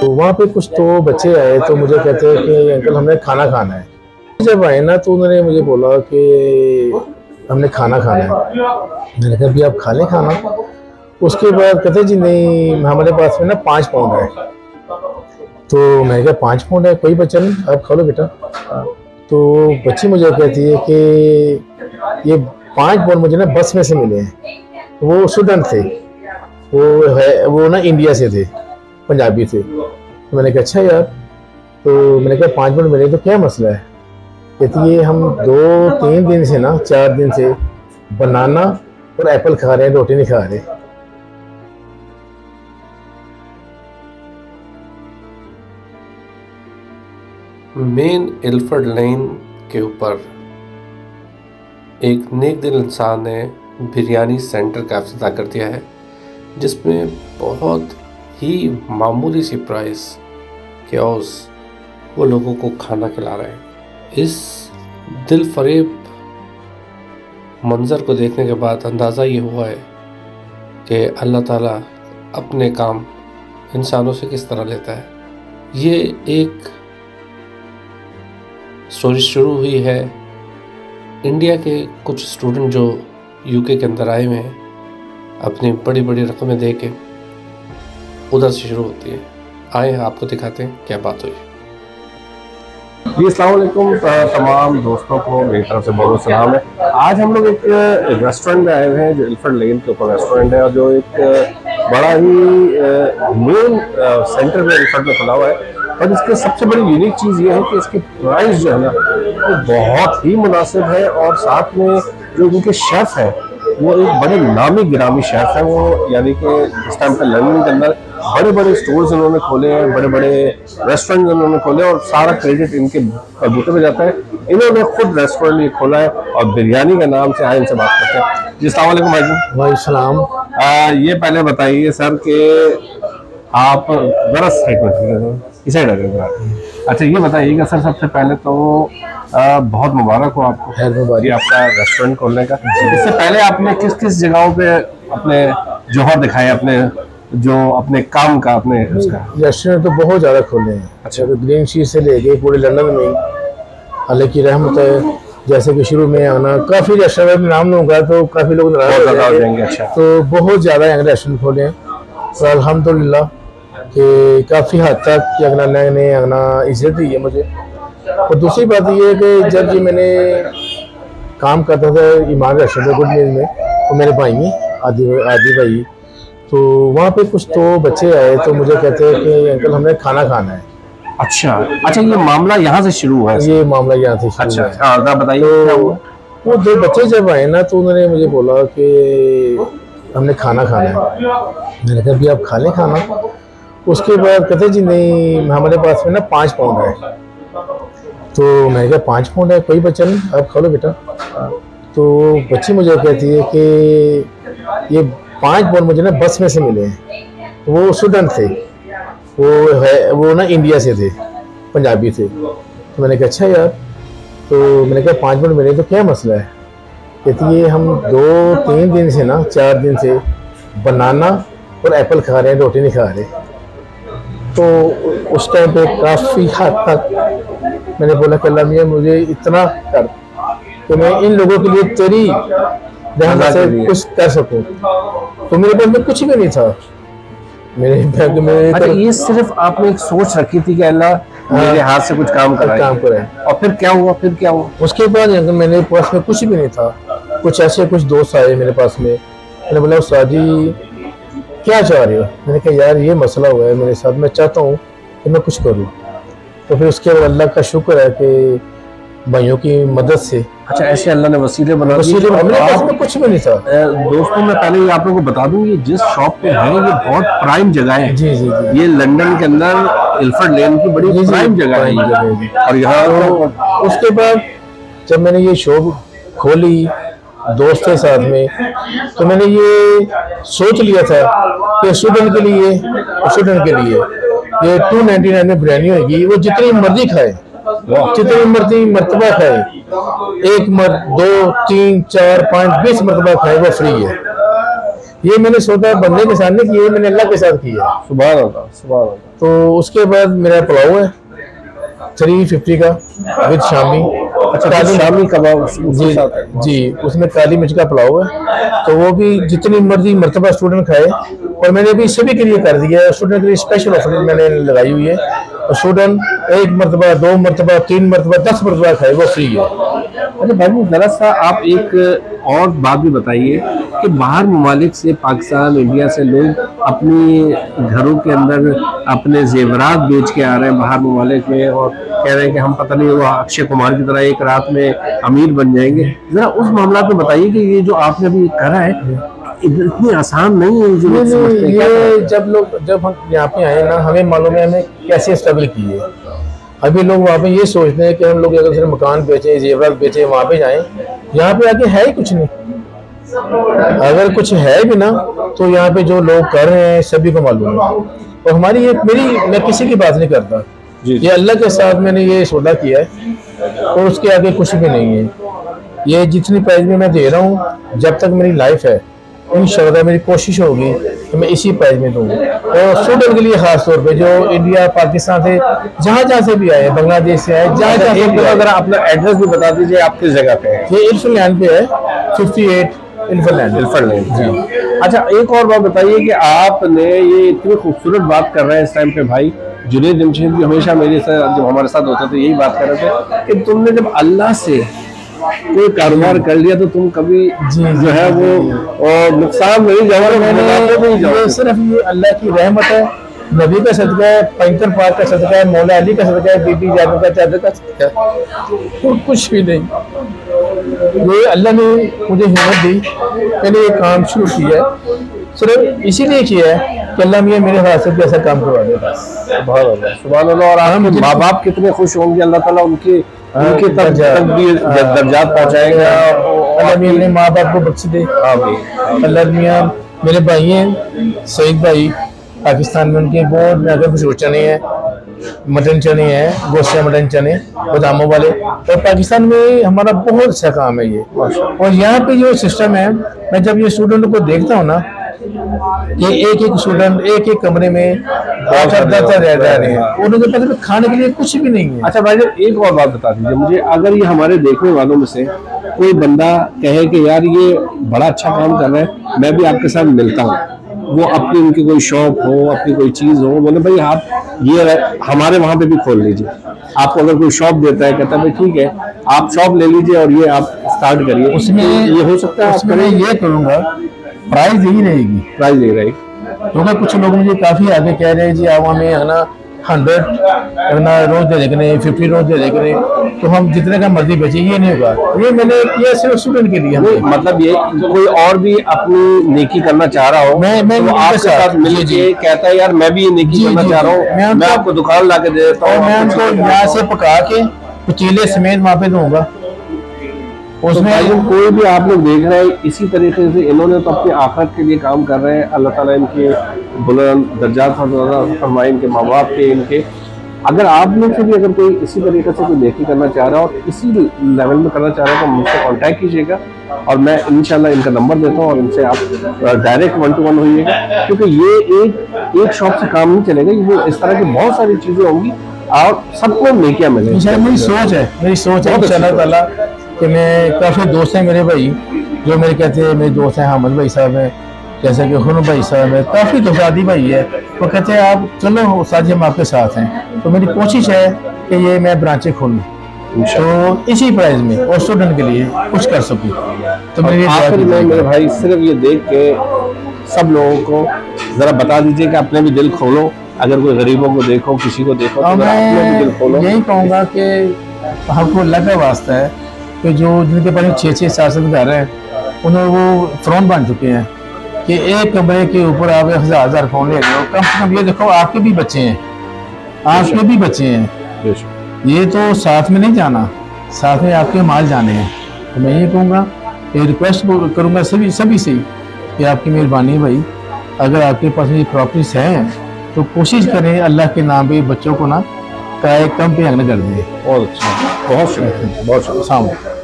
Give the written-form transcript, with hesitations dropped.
तो वहाँ पे कुछ तो बच्चे आए तो मुझे कहते हैं कि अंकल हमने खाना खाना है। जब आए ना तो उन्होंने मुझे बोला कि हमने खाना खाना है। मैंने कहा भी आप खा लें खाना। उसके बाद कहते जी नहीं हमारे पास में ना 5 पाउंड है। तो मैंने कहा 5 पाउंड है कोई बच्चा नहीं आप खा लो बेटा। तो बच्ची मुझे कहती है कि ये 5 पाउंड मुझे ना बस में से मिले हैं। वो स्टूडेंट थे, वो ना इंडिया से थे, पंजाबी थे। तो मैंने कहा अच्छा यार, तो मैंने कहा 5 मिनट मिले तो क्या मसला है। कहती है हम 2-3 दिन से ना 4 दिन से बनाना और एप्पल खा रहे हैं, रोटी नहीं खा रहे। मेन इल्फर्ड लेन के ऊपर एक नेक दिल इंसान ने बिरयानी सेंटर का इफ्तिताह कर दिया है, जिसमें बहुत ही मामूली सी प्राइस के औस वो लोगों को खाना खिला रहे हैं। इस दिल फरेब मंज़र को देखने के बाद अंदाज़ा ये हुआ है कि अल्लाह ताला अपने काम इंसानों से किस तरह लेता है। ये एक स्टोरी शुरू हुई है इंडिया के कुछ स्टूडेंट जो यूके के अंदर आए हुए हैं, अपनी बड़ी बड़ी रकमें दे के उधर से शुरू होती है। आए आपको दिखाते हैं क्या बात हुई। जी अस्सलाम वालेकुम तमाम दोस्तों को मेरी तरफ से बहुत सलाम है। आज हम लोग एक रेस्टोरेंट में आए हुए हैं जो इल्फर्ड लेन के ऊपर रेस्टोरेंट है और जो एक बड़ा ही मेन सेंटर में इल्फर्ड में खुला हुआ है। और इसके सबसे बड़ी यूनिक चीज़ ये है कि इसकी प्राइस जो है ना वो बहुत ही मुनासिब है और साथ में जो उनके शेफ़ हैं वो एक बड़े नामी गिरामी शेफ़ हैं। वो यानी कि इस टाइम पे लंदन के अंदर बड़े बड़े स्टोर्स उन्होंने खोले हैं, बड़े बड़े रेस्टोरेंट उन्होंने खोले और सारा क्रेडिट इनके बलबूते पे जाता है। इन्होंने खुद रेस्टोरेंट ये खोला है और बिरयानी के नाम से आए इनसे बात करते हैं। जी अस्सलाम वालेकुम भाई जी। वालेकुम सलाम। ये पहले बताइए सर कि आप जरा इस साइड आ जाइए। अच्छा ये बताइएगा सर, सबसे पहले तो बहुत मुबारक हो आपको खैर मुबारक आपका रेस्टोरेंट खोलने का। इससे पहले आपने किस किस जगहों पे अपने जौहर दिखाए, अपने जो अपने काम का अपने उसका? रेस्टोरेंट तो बहुत ज़्यादा खोले हैं। अच्छा। तो ग्रीन शीट से ले गए पूरे लंदन में ही, अल्लाह की रहमत है। जैसे कि शुरू में आना काफ़ी रेस्टोरेंट नाम लूँगा तो काफ़ी लोग नाराज हो जाएंगे। अच्छा। तो बहुत ज़्यादा यहाँ रेस्टोरेंट खोले हैं तो अल्हम्दुलिल्लाह कि काफ़ी हद तक कि अगला ने अगला इज्जत दी है मुझे। और दूसरी बात ये है कि जब ये मैंने काम करता था ईमान रेस्टोरेंट गुड न्यूज़ में, तो मेरे भाई हैं आदि भाई, तो वहाँ पे कुछ तो बच्चे आए तो मुझे कहते हैं कि अंकल हमने खाना खाना है। अच्छा अच्छा, ये मामला यहाँ से शुरू हुआ है? ये मामला यहाँ से शुरू अच्छा हुआ है। हाँ बताइए क्या हुआ? वो 2 बच्चे जब आए ना तो उन्होंने मुझे बोला कि हमने खाना खाना है। मैंने कहा भी आप खा लें खाना। उसके बाद कहते जी नहीं हमारे पास में ना 5 पाउंड है। तो मैंने कहा 5 पाउंड है कोई बच्चा नहीं आप खा लो बेटा। तो बच्ची मुझे कहती है कि ये 5 पाउंड मुझे ना बस में से मिले हैं। वो स्टूडेंट थे, वो ना इंडिया से थे, पंजाबी थे। तो मैंने कहा अच्छा यार, तो मैंने कहा 5 मिनट मिले तो क्या मसला है। कहती है हम 2-3 दिन से ना 4 दिन से बनाना और एप्पल खा रहे हैं, रोटी नहीं खा रहे। तो उस टाइम पे काफ़ी हद तक मैंने बोला कि अल्लाह मियां मुझे इतना कर कि मैं इन लोगों के लिए तेरी रहमत से कुछ कर सकूं। तो मेरे पास में कुछ भी नहीं था मेरे बैग में। अच्छा, ये सिर्फ आपने एक सोच रखी थी कि अल्लाह मेरे हाथ से कुछ काम कराए। और फिर क्या हुआ? उसके बाद मेरे पास में कुछ भी नहीं था। कुछ ऐसे कुछ दोस्त आए मेरे पास में, मैंने बोला उस्ताद जी क्या चाह रहे हो। मैंने कहा यार ये मसला हुआ है मेरे साथ, मैं चाहता हूँ कि मैं कुछ करूँ। तो फिर उसके बाद अल्लाह का शुक्र है कि भाइयों की मदद से। अच्छा, ऐसे अल्लाह ने वसीले बना दिए। मेरे पास में कुछ भी नहीं था। दोस्तों मैं पहले ही आप लोगों को बता दूं, ये जिस शॉप पे है ये बहुत प्राइम जगह है। जी जी जी। ये लंदन के अंदर इल्फर्ड लेन की बड़ी प्राइम जगह है। और यहाँ तो उसके बाद जब मैंने ये शॉप खोली दोस्त के साथ में, तो मैंने ये सोच लिया था कि स्टूडेंट के लिए ये 299 में बिरयानी होगी। वो जितनी मर्जी खाए, जितनी मर्जी मरतबा खाए, 1 2 3 4 5 20 मरतबा खाए, वो फ्री है। ये मैंने सौदा बंदे के साथ नहीं किया, मैंने अल्लाह के साथ किया। सुभान अल्लाह, सुभान अल्लाह। तो उसके बाद मेरा पुलाव है 350 का विद शामी। अच्छा, शामी कबाब जी जी, उसमें काली मिर्च का पुलाव है। तो वो भी जितनी मर्जी मरतबा स्टूडेंट खाए, और मैंने भी सभी के लिए कर दिया है। स्टूडेंट के लिए स्पेशल ऑफर मैंने लगाई हुई है, और स्टूडेंट 1 मरतबा 2 मरतबा 3 मरतबा 10 मरतबा खाए वो फ्री है। अच्छा भाई, जरा सा आप एक और बात भी बताइए कि बाहर ममालिक से, पाकिस्तान, इंडिया से लोग अपनी घरों के अंदर अपने जेवरात बेच के आ रहे हैं बाहर ममालिक में, और कह रहे हैं कि हम पता नहीं वो अक्षय कुमार की तरह एक रात में अमीर बन जाएंगे। जरा उस मामला में बताइए कि ये जो आपने अभी करा है इतनी आसान नहीं है। जो लोग समझते हैं, ये जब हम यहाँ पे आए ना, हमें मालूम है हमें कैसे स्ट्रगल की है। अभी लोग वहाँ पे ये सोचते हैं कि हम लोग अगर सिर्फ मकान बेचें, जेवरात बेचें, वहाँ पे जाएं, यहाँ पे आके है ही कुछ नहीं। अगर कुछ है भी ना, तो यहाँ पे जो लोग कर रहे हैं सभी को मालूम है। और हमारी ये मैं किसी की बात नहीं करता, ये अल्लाह के साथ मैंने ये सौदा किया है, और उसके आगे कुछ भी नहीं है। ये जितनी प्राइस में मैं दे रहा हूँ, जब तक मेरी लाइफ है इंशाअल्लाह मेरी कोशिश होगी कि मैं इसी प्राइस में दूँ। और स्टूडेंट के लिए खास तौर पे जो इंडिया, पाकिस्तान से जहाँ से भी आए, बांग्लादेश से आए, जहाँ से भी, अगर अपना एड्रेस भी बता दीजिए, आप किस जगह पे है? ये इल्फर लैंड पे है, 58 इल्फर लैंड जी। अच्छा, एक और बात बताइए कि आपने ये इतनी खूबसूरत बात कर रहे हैं इस टाइम पे भाई, जुनैद जमशेद भी हमेशा मेरे साथ जब हमारे साथ होते थे यही बात कर रहे थे कि तुमने जब अल्लाह से कोई कारोबार कर लिया तो तुम कभी जो है वो और नुकसान नहीं जाओगे। सिर्फ ये अल्लाह की रहमत है, नबी का सदका है, पैंतर पाक का सदका है, मौला अली का सदका है, बीबी ज़ैनब का चादर का सदका है, और कुछ भी नहीं। ये अल्लाह ने मुझे हिम्मत दी, मैंने ये काम शुरू किया है, सिर्फ इसीलिए किया है कि अल्लाह मियां मेरे हाथ से भी ऐसा काम करवा दे बस। सुभान अल्लाह। और आपके माँ बाप कितने खुश होंगे, अल्लाह ताला उनके तक भी दर्जात पहुंचाएगा। अल्लाह मियां अपने माँ बाप को बख्श दे। अल्लाह मियां, मेरे भाई हैं सईद भाई, पाकिस्तान में उनके बहुत अगर कुछ चने हैं, मटन चने हैं, गोश्त मटन चने बादामों वाले, और पाकिस्तान में हमारा बहुत अच्छा काम है ये। और यहाँ पे जो सिस्टम है, मैं जब ये स्टूडेंटों को देखता हूँ ना, कि एक स्टूडेंट एक कमरे में 10 रह रहे हैं, और उनके पास खाने के लिए कुछ भी नहीं है। अच्छा भाई, एक और बात बता दीजिए मुझे, अगर ये हमारे देखने वालों में से कोई बंदा कहे कि यार ये बड़ा अच्छा काम कर रहा है, मैं भी आपके साथ मिलता हूँ, वो अपनी उनकी कोई शॉप हो, अपनी कोई चीज हो, बोले भाई आप ये हमारे वहां पे भी खोल लीजिए, आपको अगर कोई शॉप देता है, कहता है भाई ठीक है आप शॉप ले लीजिए और ये आप स्टार्ट करिए, उसमें ये हो सकता है? उसमें मैं ये करूँगा, प्राइस यही रहेगी, प्राइस यही रहेगी। क्योंकि कुछ लोग मुझे काफी आगे कह रहे हैं जी आप हमें है ना 100 रोज दे देंगे, 50 रोज दे देंगे, तो हम जितने का मर्जी बेचे, ये नहीं होगा। ये मैंने किया सिर्फ स्टूडेंट के लिए। मतलब ये कोई और भी अपनी नेकी करना चाह रहा हो, मैं तो आपके साथ मिलके कहता है यार मैं भी ये नेकी करना चाह रहा हूँ, मैं आपको दुकान ला के दे देता हूँ, मैं उनको यहाँ से पका के पतीले समेत वहाँ पे दूंगा। उसमें कोई भी आप लोग देख रहे हैं इसी तरीके से इन्होंने तो अपनी आखिरत के लिए काम कर रहे हैं। अल्लाह ताला इनके बुलंद दर्जात फरमाए, इनके माँ बाप के, इनके अगर आप लोग से भी अगर कोई इसी तरीके से कोई नेकी करना चाह रहा है और इसी लेवल में करना चाह रहा है तो मुझसे कांटेक्ट कीजिएगा, और मैं इंशाल्लाह इनका नंबर देता हूँ और इनसे आप डायरेक्ट 1-to-1 होइएगा, क्योंकि ये एक शॉप से काम नहीं चलेगा, वो इस तरह की बहुत सारी चीजें होंगी और सबको नेकियां मिलेंगी। मेरी सोच है इंशाल्लाह ताला कि मैं काफ़ी दोस्त हैं मेरे भाई जो मेरे कहते हैं, मेरे दोस्त हैं हामिद भाई साहब हैं, जैसे कि हुन भाई साहब है, काफ़ी दोस्त आदि भाई है, वो कहते हैं आप चलो साथी हम आपके साथ हैं। तो मेरी कोशिश है कि ये मैं ब्रांचें खोलूँ तो इसी प्राइस में और स्टूडेंट के लिए कुछ कर सकूँ। तो आखिर में मेरे भाई सिर्फ ये देख के सब लोगों को ज़रा बता दीजिए कि अपने भी दिल खोलो, अगर कोई गरीबों को देखो, किसी को देखो तो मैं यही कहूँगा कि हमको अल्लाह का वास्ता है कि जो जिनके पास 6-6 7-7 घर हैं उन्होंने वो फ्रॉन बन चुके हैं कि एक कमरे के ऊपर आप 1000 फ़ोन ले रहे हो। कम से कम ये देखो आपके भी बच्चे हैं, आपके भी बच्चे हैं, ये तो साथ में नहीं जाना, साथ में आपके माल जाने हैं। तो मैं ये कहूँगा, ये रिक्वेस्ट करूँगा सभी से कि आपकी मेहरबानी भाई, अगर आपके पास ये प्रॉपर्टीज हैं तो कोशिश करें अल्लाह के नाम पे बच्चों को ना किराए कम पे कर दें। बहुत अच्छा, बहुत शुक्रिया, बहुत शुक्रिया।